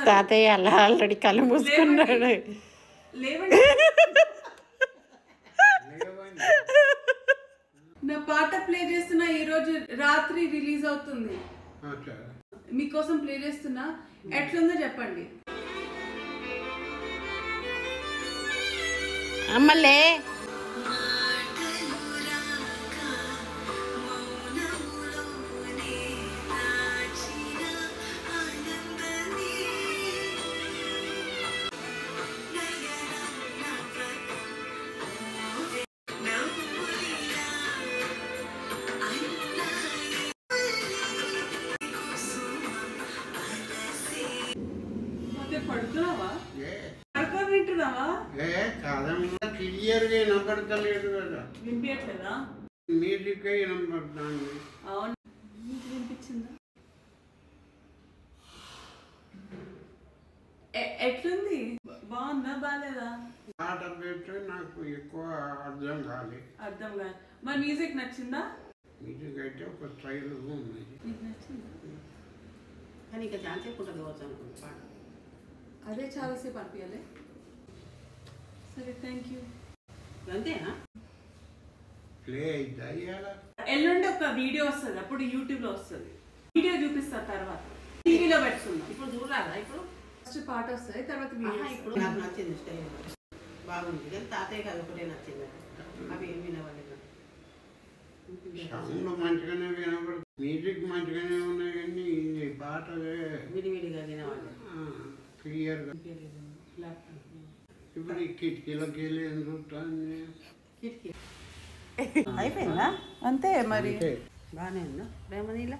తాతయ్య అలా ఆల్రెడీ కళ్ళు మూసుకున్నాడు. నా పాట ప్లే చేస్తున్నా, ఈ రోజు రాత్రి రిలీజ్ అవుతుంది, మీకోసం ప్లే చేస్తున్నా. ఎట్లుందో చెప్పండి. అమ్మలే పడుతున్నావా? పడుకొని వింటున్నావా? క్లియర్గా వినపడతలేదు కదా, వినిపించట్లేదా? మ్యూజిక్ వినపడుతుంది. అవును, మీకు వినిపించిందా? ఎట్లుంది? బాగుందా బాగాలేదా? పాట పెట్టి నాకు ఎక్కువ అర్థం కాలేదు. అర్థం కాదు. మరి మ్యూజిక్ నచ్చిందా? మ్యూజిక్ అయితే ఒక స్టైల్ ఉంది. మీకు నచ్చిందా? కానీ ఇంకా ఛాన్స్ ఉంటుంది కావచ్చు అనుకుంటా. అదే చాలాసేపు అనిపించాలి. సరే, థ్యాంక్ యూ. అంతేనా? ప్లే అవుతా ఇవాళ. ఎల్లుండి ఒక వీడియో వస్తుంది, అప్పుడు యూట్యూబ్లో వస్తుంది. వీడియో చూపిస్తా, తర్వాత టీవీలో పెట్టుకుందాం. ఇప్పుడు చూడరాదా? ఇప్పుడు ఫస్ట్ పాట వస్తుంది, తర్వాత వీడియో. ఇప్పుడు నాకు నచ్చింది స్టైల్ బాగుంది, కానీ తాతయ్య కాదు ఒకటే నచ్చింది. అవి ఏమి వినవాలి, సౌండ్ మంచిగానే వినపడుతుంది, మ్యూజిక్ మంచిగానే ఉన్నాయి, కానీ ఈ పాట విడివిడిగా వినవాలి క్లియర్గా. ఇప్పుడు ఈ కిటికీలకి వెళ్ళి ఏం చూస్తాను. కిటికీ అయిపోయిందా? అంతే మరి. బాగానే ఉందా ప్రేమనీలా?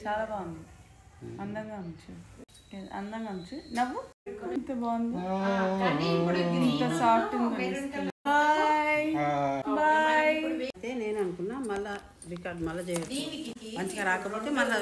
చాలా బాగుంది, అందంగా ఉంచు, అందంగా ఉంచు. నవ్వు ఎంత బాగుంది, ఇంత సాఫ్ట్ ఉంది. Bye bye. అయితే నేను అనుకున్నా మళ్ళా రికార్డ్ మళ్ళీ చేయాలి, మంచిగా రాకపోతే మళ్ళీ